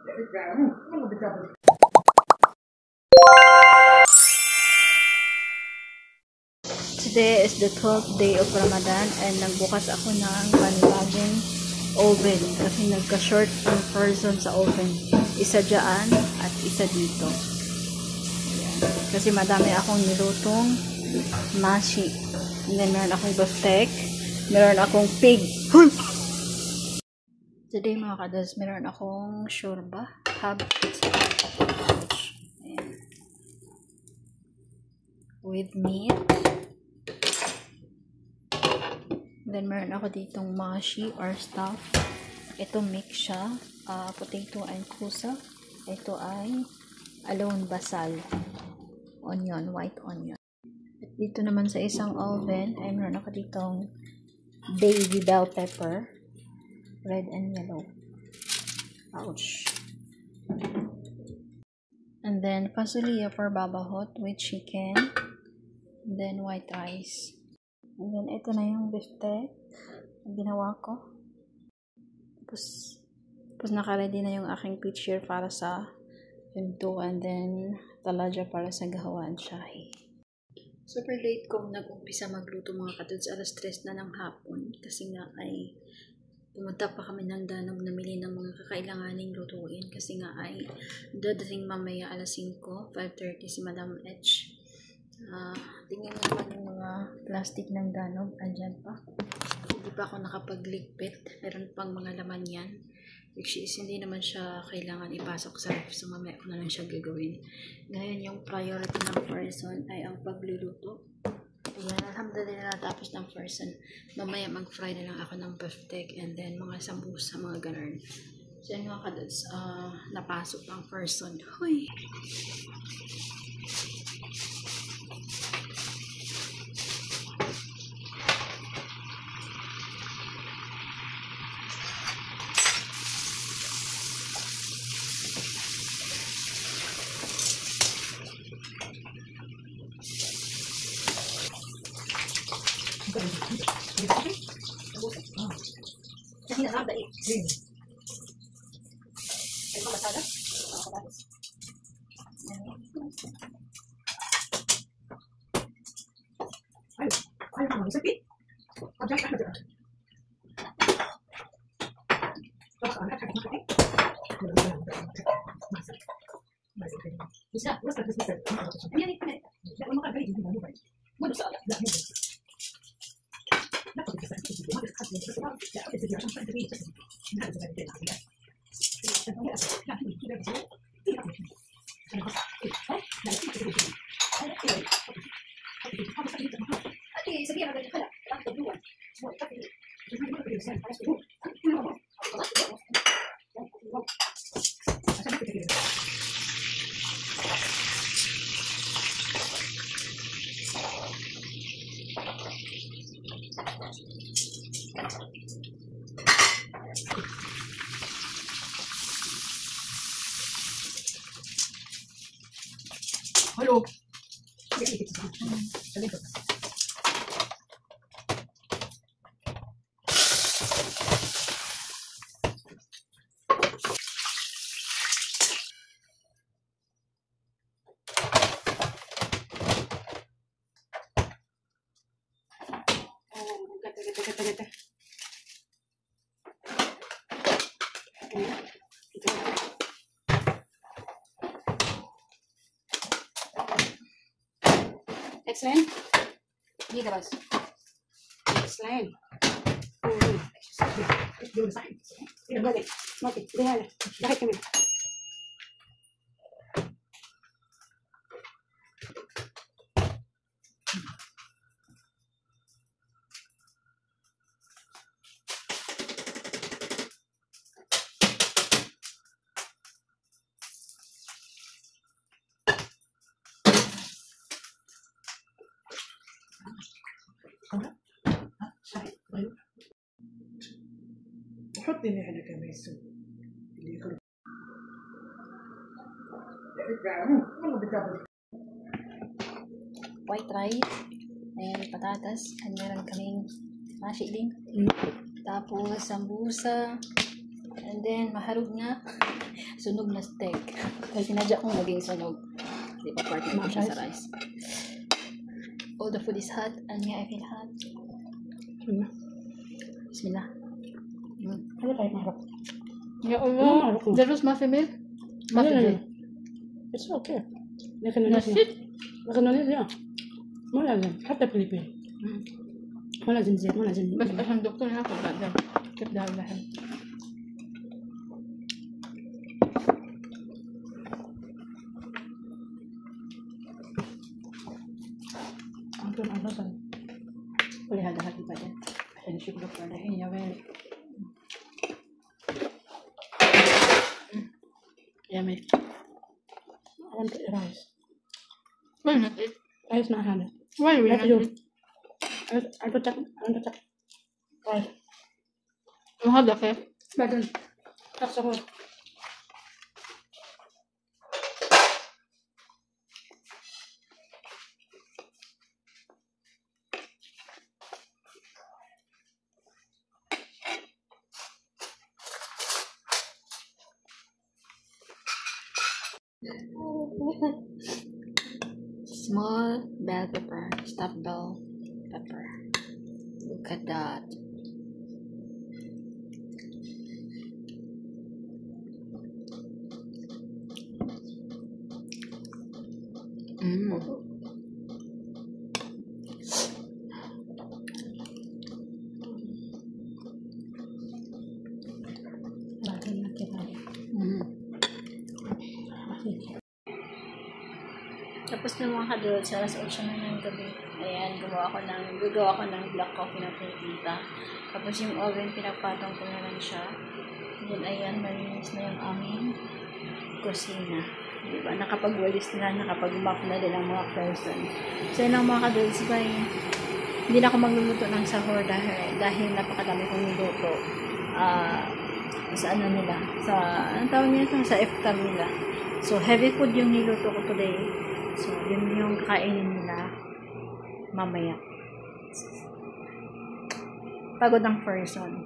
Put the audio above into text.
Today is the 12th day of Ramadan and nagbukas ako ng panibagong oven kasi nagka-short ang person sa oven. Isa dyan at isa dito. Ayan. Kasi madami akong nilutong mashi. And then meron akong biftek. Meron akong pig. Today mga kadas, meron akong shorba. With meat. Then, meron ako ditong mashi or stuff. Ito mix siya. Potato and kusa. Ito ay alone basal. Onion, white onion. At dito naman sa isang oven, ay meron ako ditong baby bell pepper. Red and yellow. Ouch. And then, fasuliya for babahot with chicken. And then, white rice. And then, ito na yung biftek na ginawa ko. Tapos naka-ready na yung aking picture para sa pinto. And then, talaga para sa gahawaan shahi. Super late kong nag-umpisa magluto mga katuds. Alas 3 na ng hapon. Kasi nga ay pumunta pa kami ng Danog namili ng mga kakailanganing lutuin. Kasi nga ay dadating mamaya alas 5, 5:30 si Madam H. Tingnan mo naman yung mga plastic ng Danog. Andyan pa. Hindi pa ako nakapagligpit. Meron pang mga laman yan. Which is hindi naman siya kailangan ipasok sa ref. So mamaya ko na lang siya gagawin. Ngayon yung priority ng person ay ang pagluluto. Ayan, alhamdulillah tapos ng person. Mamaya mag-fry na lang ako ng biftek and then mga sambusa, mga ganun. So yun mga kadods, napasok ang person. Huy! Kasi na dahil. Ay, masala. Ay, ano sakit? Ajak ka dyan. Bisa, bisa. Ayan, ikaw. Dapat makagalit din mo ba? Mo sa ala. Hello. Excellent. Liga bas. Excellent. Dulu sakit. Tidak boleh. Mati. Dah. Dah kami. حطني هنا كمان يسوي اللي يخرج white rice and patatas and meron kaming mashi din tapos sambusa And then, maharog na sunog na steak. Kasi sinadya kong maging sunog. Di ba, partner ko siya sa rice. All the food is hot. And yeah, I feel hot. Bismillah. Ano tayo maharap? Ya Allah. Terus mafi milk? Mafi milk. It's okay. لكن الناس لا ما لازم حتى فلبين ما لازم زيت ما لازم بس عشان الدكتور ياخذ بعدين كيف ده اللحم ممكن أضربها ولهذا هذه بعدين عشان نشوف دكتور الحين يا ويلي يامي I want to eat rice. Why not eat? Rice not had it. Why we Let's not do. eat? I want to take rice. وهذا كيف؟ بعدين أخسر. Small bell pepper, stuffed bell pepper. Look at that. بعدين نكتب عليه. Tapos na mga kadol, sa alas 8 na ng gabi. Ayan, gagawa ko ng black coffee na pinipita. Tapos yung oven, pinapatong ko na lang siya. Then, ayan, malinis na yung aming kusina. Diba? Nakapagwalis na, nakapag-map na din ang mga person. So, yun lang mga kadol, bye. Hindi na ako magluluto ng sahur dahil napakadami kong niluto. Sa ano nila, anong tawag nila? Sa iftar nila. So, heavy food yung niluto ko today. So, yun yung kakainin nila mamaya. Pagod ang person.